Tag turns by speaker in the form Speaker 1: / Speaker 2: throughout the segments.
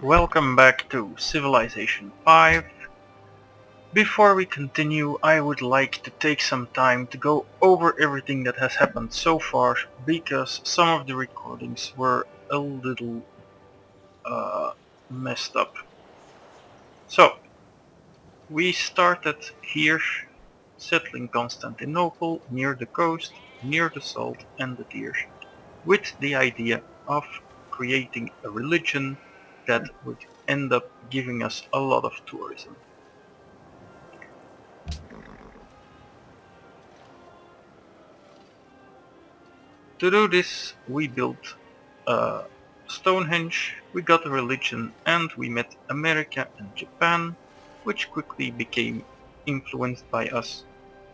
Speaker 1: Welcome back to Civilization 5. Before we continue, I would like to take some time to go over everything that has happened so far, because some of the recordings were a little messed up. So, we started here, settling Constantinople, near the coast, near the salt and the deer, with the idea of creating a religion that would end up giving us a lot of tourism. To do this, we built Stonehenge, we got a religion, and we met America and Japan, which quickly became influenced by us,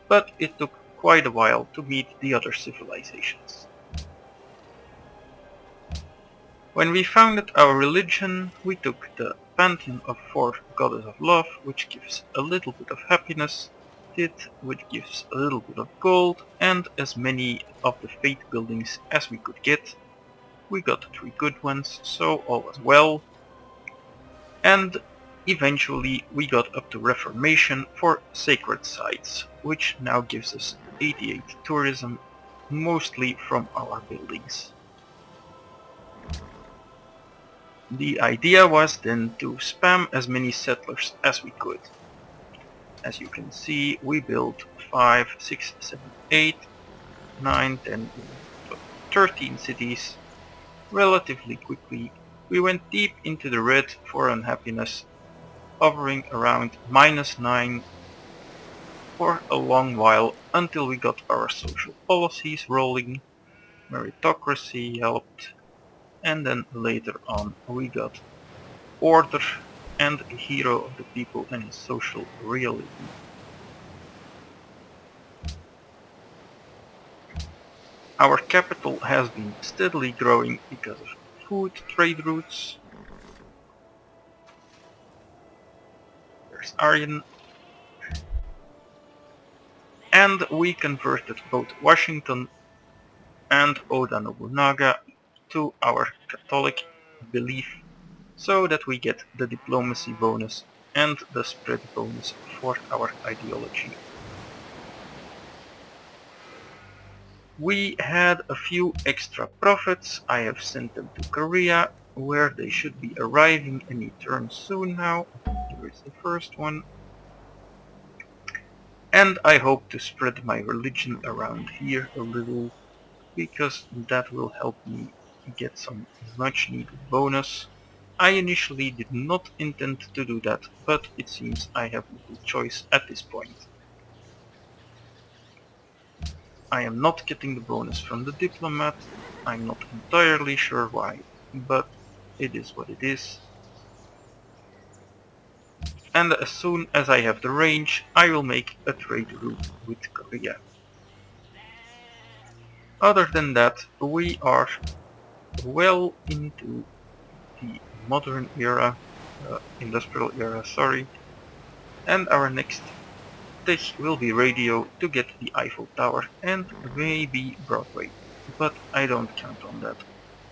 Speaker 1: but it took quite a while to meet the other civilizations. When we founded our religion, we took the pantheon of 4 goddess of love, which gives a little bit of happiness, which gives a little bit of gold, and as many of the faith buildings as we could get. We got 3 good ones, so all was well. And eventually we got up to Reformation for sacred sites, which now gives us 88 tourism, mostly from our buildings. The idea was then to spam as many settlers as we could. As you can see, we built 5, 6, 7, 8, 9, 10, 13 cities relatively quickly. We went deep into the red for unhappiness, hovering around -9 for a long while until we got our social policies rolling, meritocracy helped, and then later on we got order and a hero of the people and his social realism. Our capital has been steadily growing because of food trade routes. There's Aryan. And we converted both Washington and Oda Nobunaga to our Catholic belief, so that we get the diplomacy bonus and the spread bonus for our ideology. We had a few extra profits. I have sent them to Korea, where they should be arriving any turn soon now. Here is the first one. And I hope to spread my religion around here a little, because that will help me get some much needed bonus. I initially did not intend to do that, but it seems I have little choice at this point. I am not getting the bonus from the diplomat. I'm not entirely sure why, but it is what it is. And as soon as I have the range, I will make a trade route with Korea. Other than that, we are well into the modern era, industrial era, sorry, and our next tech will be radio to get the Eiffel Tower and maybe Broadway, but I don't count on that.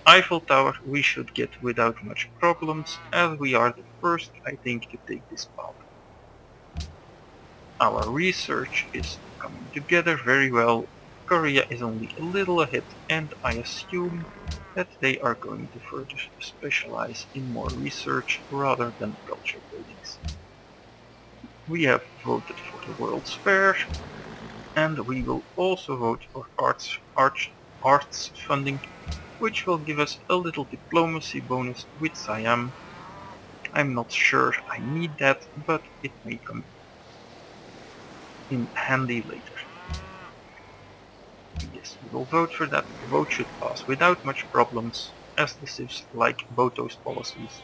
Speaker 1: Eiffel Tower we should get without much problems, as we are the first, I think, to take this path. Our research is coming together very well. Korea is only a little ahead, and I assume that they are going to further specialize in more research rather than culture buildings. We have voted for the World's Fair, and we will also vote for arts funding, which will give us a little diplomacy bonus with Siam. I'm not sure I need that, but it may come in handy later. Yes, we will vote for that. The vote should pass without much problems, as the civs like Boto's policies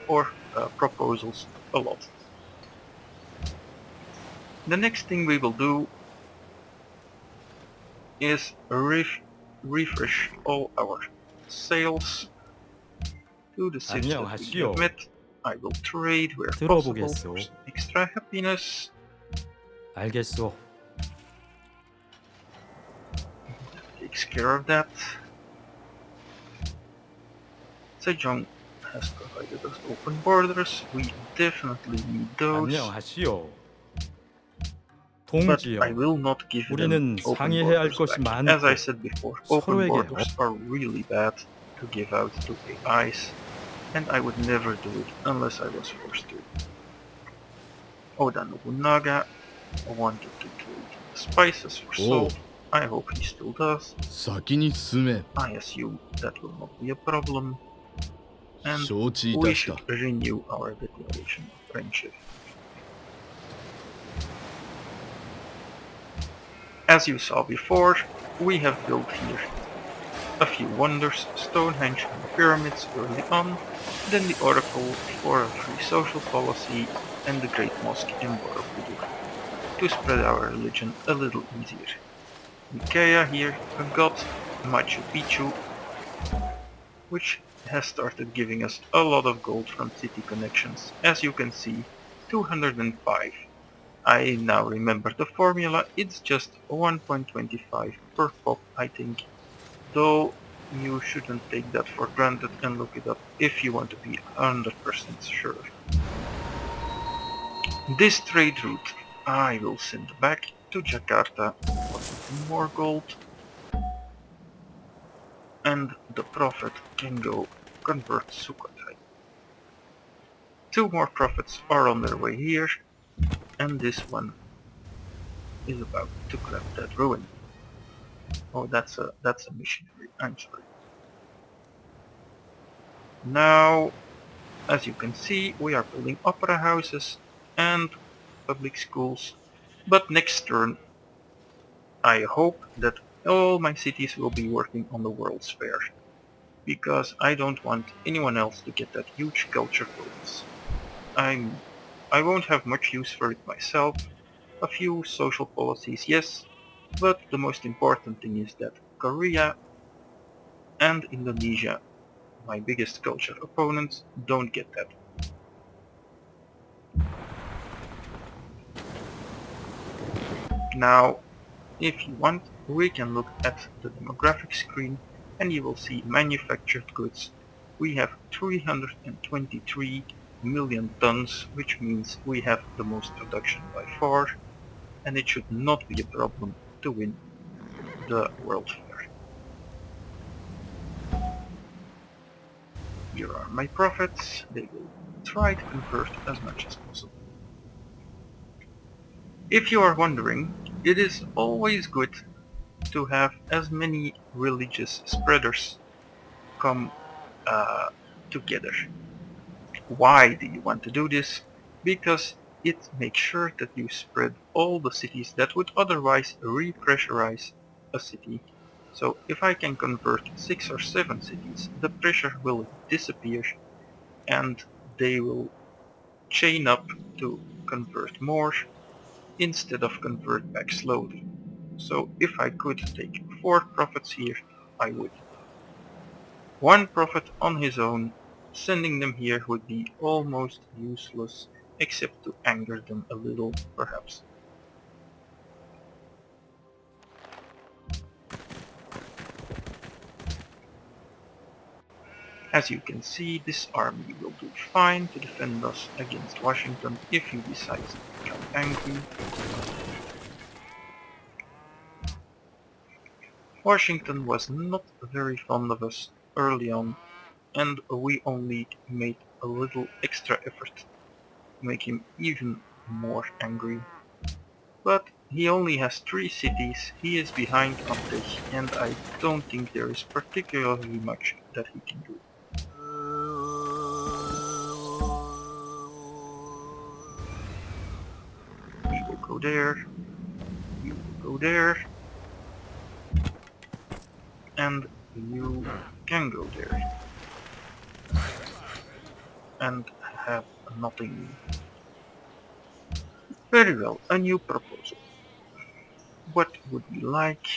Speaker 1: or proposals a lot. The next thing we will do is refresh all our sales to the civs that we
Speaker 2: 안녕하시오.
Speaker 1: have met. I will trade where
Speaker 2: 들어보겠소.
Speaker 1: possible for some extra happiness.
Speaker 2: 알겠소.
Speaker 1: Takes care of that. Sejong has provided us open borders. We definitely need those.
Speaker 2: 안녕하시오.
Speaker 1: But I
Speaker 2: 동지여,
Speaker 1: will not give them
Speaker 2: 우리는
Speaker 1: open
Speaker 2: 상의해야 할
Speaker 1: borders
Speaker 2: 것이
Speaker 1: back. As I
Speaker 2: 많고
Speaker 1: said before, open
Speaker 2: 서로에게
Speaker 1: borders are really bad to give out to AIs, and I would never do it unless I was forced to. Oda Nobunaga wanted to trade spices for salt. I hope he still does.
Speaker 3: 先に進め。
Speaker 1: I assume that will not be a problem. And
Speaker 3: 承知い
Speaker 1: we
Speaker 3: たした
Speaker 1: should。renew our declaration of friendship. As you saw before, we have built here a few wonders, Stonehenge and the pyramids early on, then the Oracle for a free social policy, and the Great Mosque in Borobudur, to spread our religion a little easier. Nikea here got Machu Picchu, which has started giving us a lot of gold from city connections, as you can see, 205. I now remember the formula, it's just 1.25 per pop, I think, though you shouldn't take that for granted and look it up if you want to be 100% sure. This trade route I will send back to Jakarta for more gold, and the Prophet can go convert Sukhothai. 2 more Prophets are on their way here, and this one is about to grab that ruin. Oh, that's a missionary, I'm sorry. Now, as you can see, we are building opera houses and public schools, but next turn I hope that all my cities will be working on the World's Fair, because I don't want anyone else to get that huge culture bonus. I won't have much use for it myself, a few social policies yes, but the most important thing is that Korea and Indonesia, my biggest culture opponents, don't get that. Now, if you want, we can look at the demographic screen and you will see manufactured goods. We have 323 million tons, which means we have the most production by far, and it should not be a problem to win the World Fair. Here are my profits. They will try to convert as much as possible. If you are wondering, it is always good to have as many religious spreaders come together. Why do you want to do this? Because it makes sure that you spread all the cities that would otherwise repressurize a city. So if I can convert 6 or 7 cities, the pressure will disappear and they will chain up to convert more instead of convert back slowly. So if I could take 4 prophets here, I would. 1 prophet on his own, sending them here would be almost useless, except to anger them a little, perhaps. As you can see, this army will do fine to defend us against Washington if he decides to become angry. Washington was not very fond of us early on, and we only made a little extra effort to make him even more angry. But he only has 3 cities, he is behind on this, and I don't think there is particularly much that he can do. We will go there, we will go there, and you can go there. And have nothing. Very well, a new proposal. What would we like?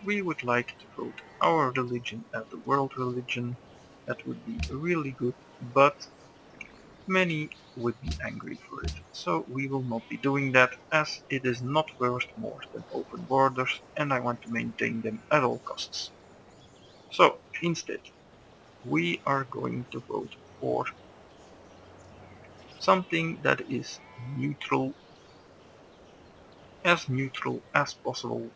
Speaker 1: We would like to vote our religion as the world religion. That would be really good, but many would be angry for it. So we will not be doing that, as it is not worth more than open borders and I want to maintain them at all costs. So instead, we are going to vote or something that is neutral as possible.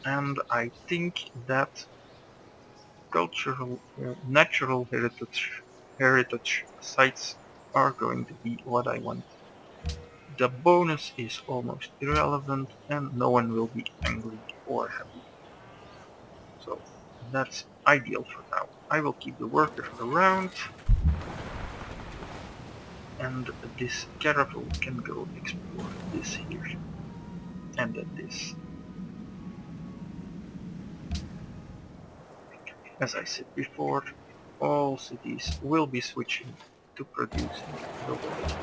Speaker 1: And I think that cultural, natural heritage sites are going to be what I want. The bonus is almost irrelevant and no one will be angry or happy. So that's ideal for now. I will keep the worker around and this caravel can go explore this here and then this. As I said before, all cities will be switching to producing the water.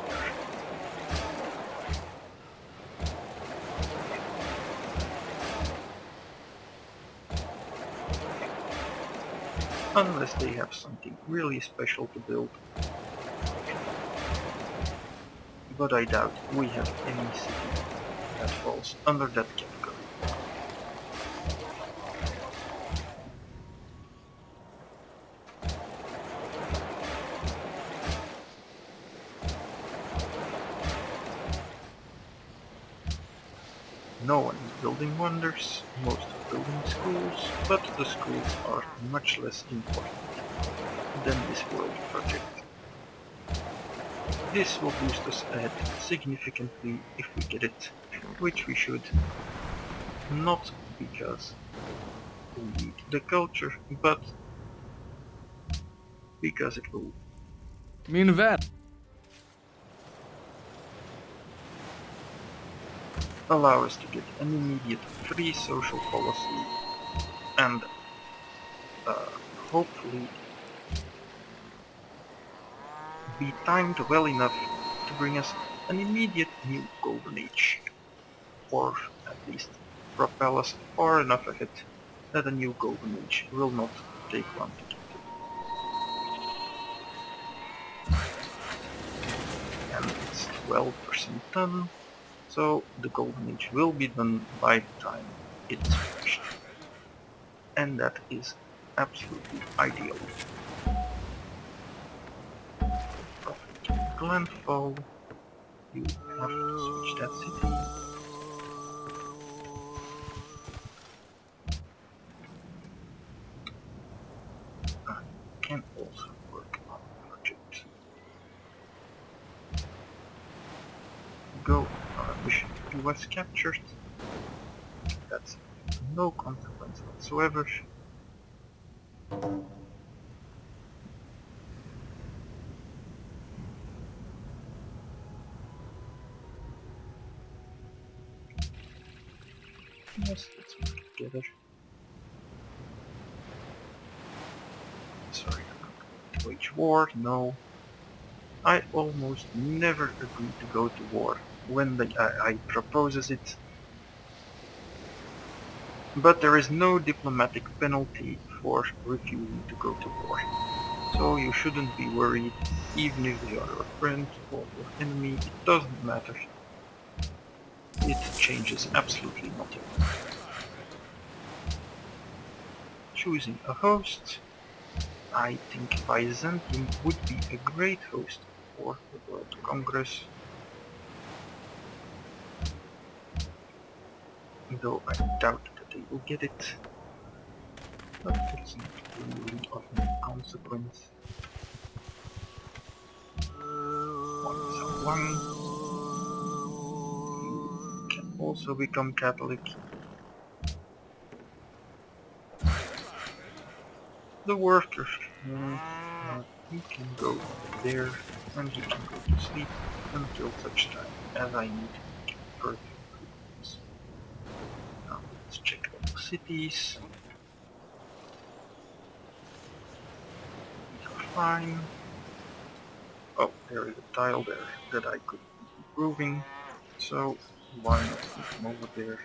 Speaker 1: Unless they have something really special to build. But I doubt we have any city that falls under that category. No one is building wonders, most are building schools, but the schools are much less important than this world project. This will boost us ahead significantly if we get it, which we should. Not because we need the culture, but because it will
Speaker 3: Min vän.
Speaker 1: allow us to get an immediate free social policy and hopefully be timed well enough to bring us an immediate new golden age, or at least propel us far enough ahead that a new golden age will not take long to get to. And it's 12% done, so the golden age will be done by the time it is finished. And that is absolutely ideal. Profit landfall. You have to switch that city. I can also work on project. Go on a mission was captured. That's no consequence whatsoever. Yes, let's work together. Sorry, I'm not going to wage war, no. I almost never agree to go to war when the AI proposes it. But there is no diplomatic penalty for refusing to go to war. So you shouldn't be worried, even if they are your friend or your enemy, it doesn't matter. It changes absolutely nothing. Choosing a host. I think Byzantium would be a great host for the World Congress. Though I doubt that they will get it. But it's not really of any consequence. 101. You can also become Catholic. The worker. He can go there and he can go to sleep until such time as I need to make further improvements. Now let's check all the cities. These are fine. Oh, there is a tile there that I could be improving, so why not move them over there?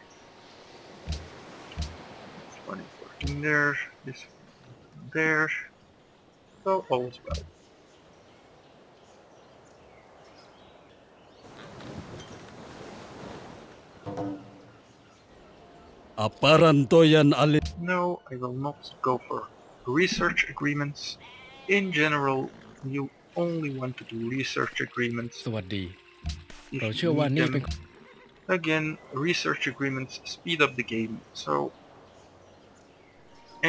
Speaker 1: This one is working there, this one there, so all is well. No, I will not go for research agreements. In general, you only want to do research agreements
Speaker 2: สวัสดี
Speaker 1: if
Speaker 2: เรา
Speaker 1: you
Speaker 2: เชื่อว่า
Speaker 1: need
Speaker 2: นี่
Speaker 1: them.
Speaker 2: เป็น
Speaker 1: Again, research agreements speed up the game, so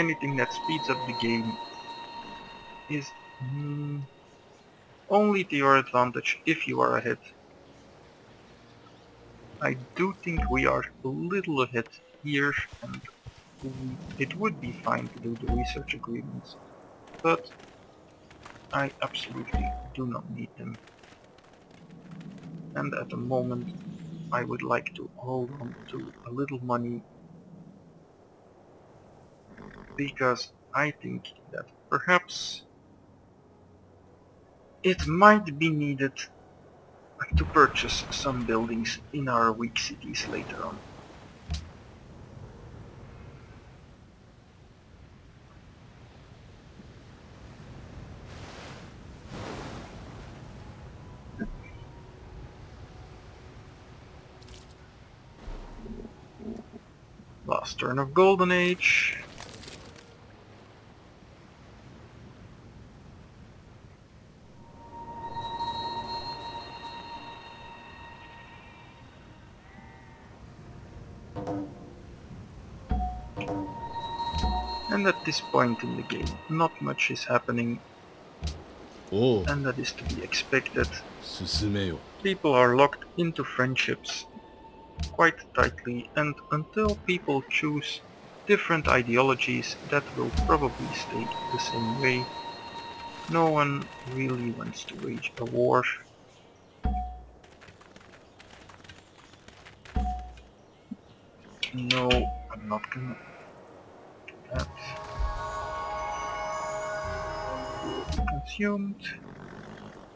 Speaker 1: anything that speeds up the game is only to your advantage if you are ahead. I do think we are a little ahead here, and it would be fine to do the research agreements, but I absolutely do not need them. And at the moment I would like to hold on to a little money because I think that perhaps it might be needed to purchase some buildings in our weak cities later on. Last turn of Golden Age. And at this point in the game, not much is happening, and that is to be expected. People are locked into friendships quite tightly, and until people choose different ideologies that will probably stay the same way, no one really wants to wage a war. No, I'm not gonna do that. Will be consumed.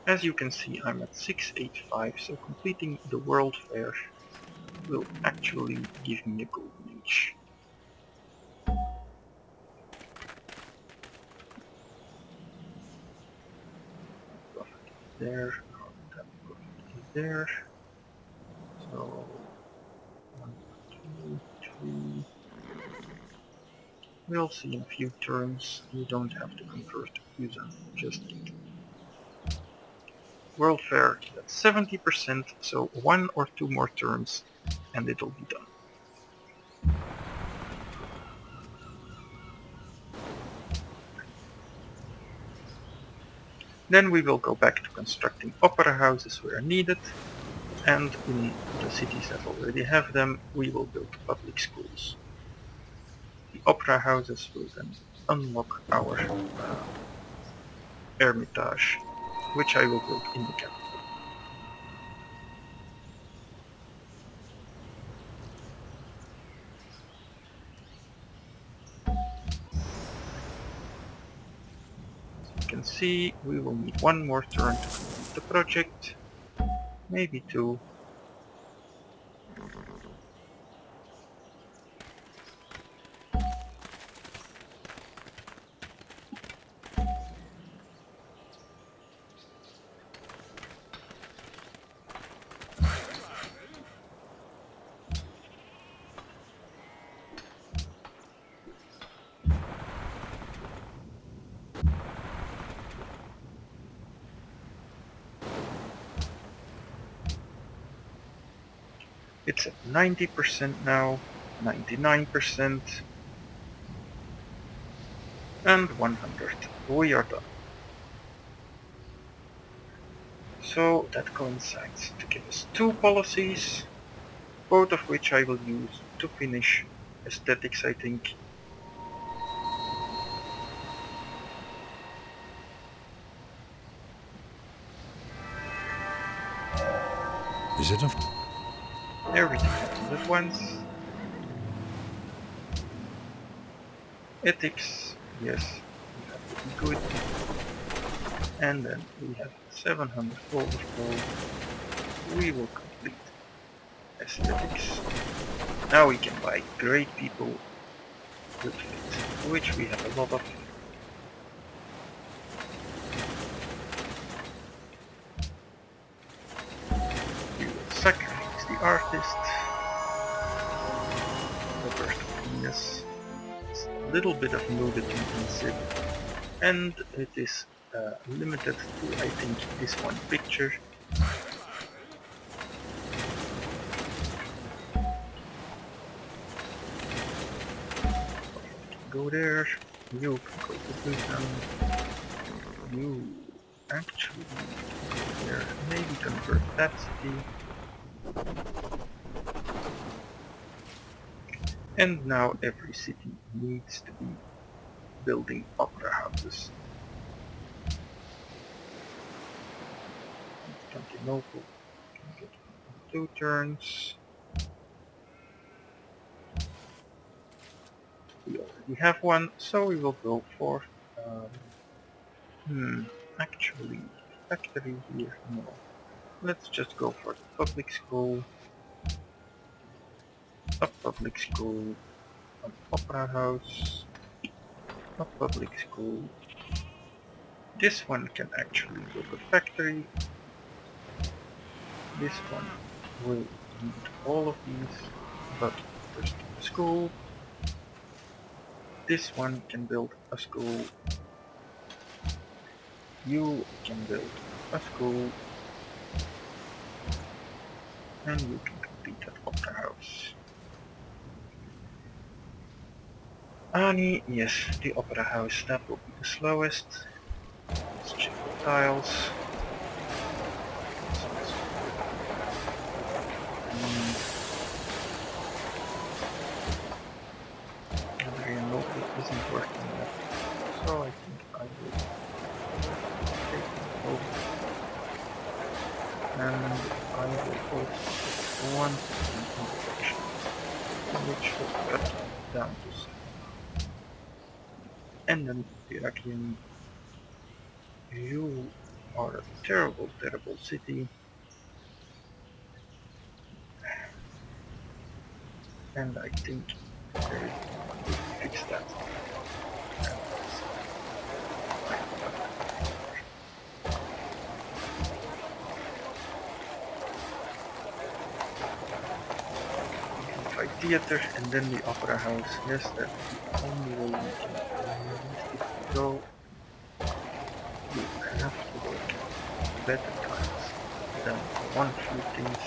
Speaker 1: As you can see, I'm at 685, so completing the World Fair will actually give me a golden age. Profit is there, that profit is there. So 1, 2, 3. We'll see in a few turns. You don't have to convert Byzantium just yet. World Fair is at 70%, so 1 or 2 more turns and it'll be done. Then we will go back to constructing opera houses where needed, and in the cities that already have them, we will build public schools. The opera houses will then unlock our Hermitage, which I will build in the capital. As you can see, we will need 1 more turn to complete the project, maybe 2. It's at 90% now, 99%, and 100. We are done. So that coincides to give us 2 policies, both of which I will use to finish aesthetics, I think.
Speaker 3: Is it of
Speaker 1: Everything happens at once. Ethics, yes, we have to be good. And then we have 700 gold of gold. We will complete aesthetics. Now we can buy great people with fleet, which we have a lot of. We will sacrifice the artist. The birth of yes, it's a little bit of nugget intensive, and it is limited to, I think, this one picture. Go there, you can go to Bhutan, you actually go there, maybe convert that city. And now every city needs to be building opera houses. Constantinople can get 2 turns. We already have one, so we will go for actually factory here. No. Let's just go for the public school. A public school, an opera house, a public school. This one can actually build a factory. This one will need all of these, but first a school. This one can build a school. You can build a school. And you can complete that opera house. Ani, yes, the opera house, that will be the slowest. Let's check the tiles. Adrianople isn't working yet, so I think I will take it over. And I will also put one introduction, which will cut down to 7. And then Iraqian, you are a terrible, terrible city. And I think there is one way to fix that. Unified theater and then the opera house. Yes, that's the only way we can realistically go. You have to work better times than one few things.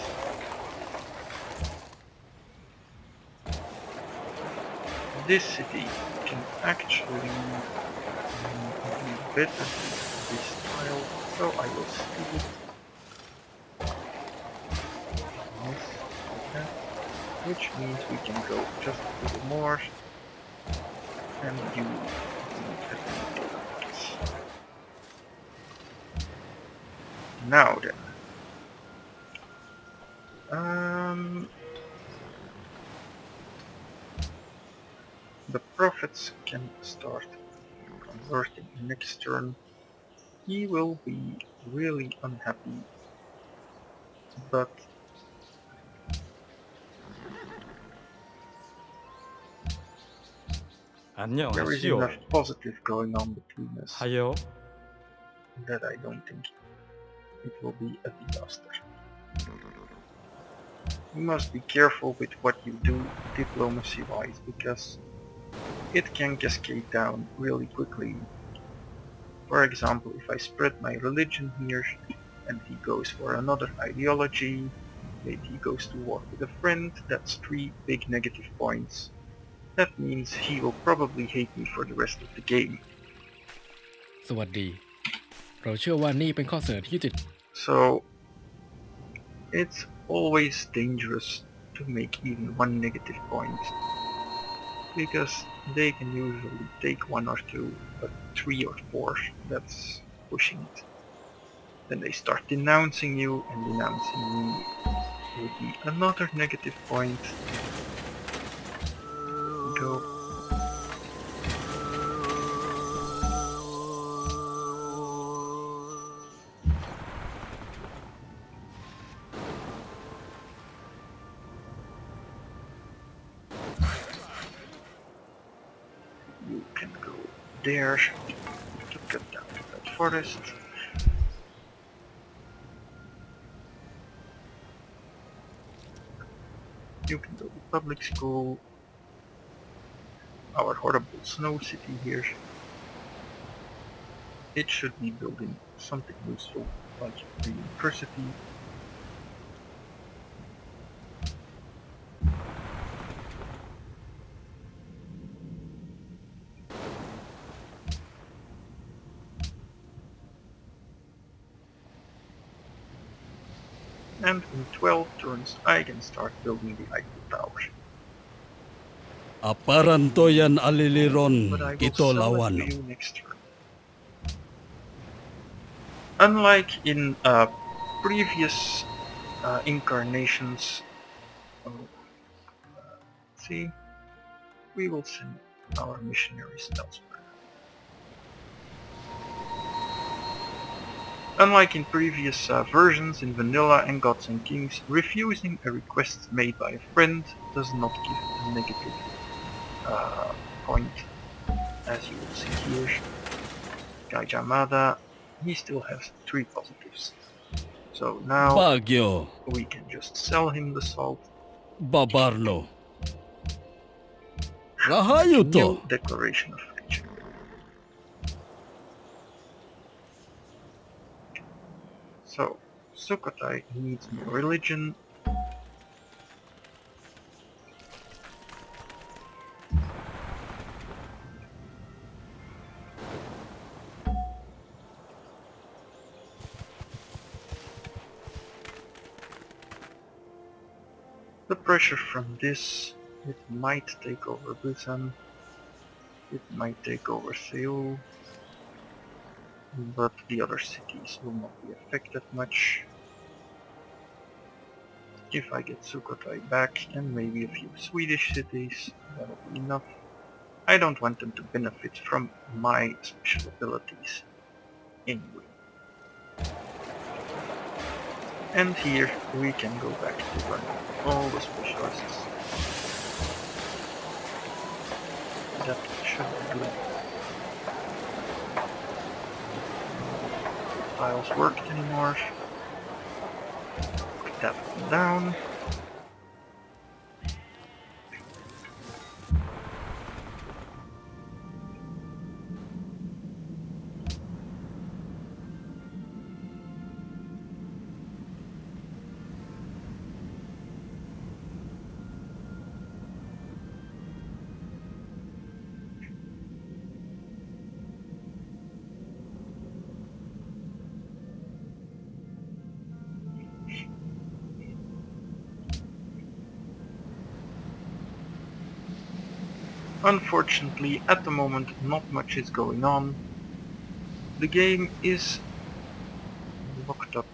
Speaker 1: This city can actually do better this tile, so I will steal it. Yes, like that. Which means we can go just a little more, and you don't have any difficulties. Now then, the prophets can start converting next turn. He will be really unhappy, but there is enough
Speaker 2: 안녕하시오.
Speaker 1: positive going on between us
Speaker 2: 하여
Speaker 1: that I don't think it will be a disaster. You must be careful with what you do diplomacy-wise, because it can cascade down really quickly. For example, if I spread my religion here, and he goes for another ideology, maybe he goes to war with a friend, that's 3 big negative points. That means he will probably hate me for the rest of the game.
Speaker 4: สวัสดีเราเชื่อว่านี่เป็นข้อเสนอที่ยุติ
Speaker 1: So it's always dangerous to make even 1 negative point, because they can usually take 1 or 2, but 3 or 4, that's pushing it. Then they start denouncing you, and denouncing me will be another negative point. Go. You can go there to cut down that forest. You can go to public school. our horrible snow city here. It should be building something useful, like the university. And in 12 turns I can start building the Eiffel Tower.
Speaker 5: Aparan to yan aliliron
Speaker 1: But I will
Speaker 5: ito
Speaker 1: sell it
Speaker 5: lawan.
Speaker 1: to you next turn. Unlike in previous incarnations, see, we will send our missionaries elsewhere. Unlike in previous versions in Vanilla and Gods and Kings, refusing a request made by a friend does not give a negative point, as you will see here. Gaijamada, he still has 3 positives. So now
Speaker 5: Bagyo,
Speaker 1: we can just sell him the salt.
Speaker 5: Babarlo. Rahayo
Speaker 1: New
Speaker 5: to.
Speaker 1: declaration of friendship. So, Sukhothai needs more religion. The pressure from this, it might take over Busan, it might take over Seoul, but the other cities will not be affected much. If I get Sukhothai back and maybe a few Swedish cities, that'll be enough. I don't want them to benefit from my special abilities anyway. And here we can go back to run all the specialists. That should be good. Tiles worked anymore. Put that one down. Unfortunately, at the moment, not much is going on. The game is locked up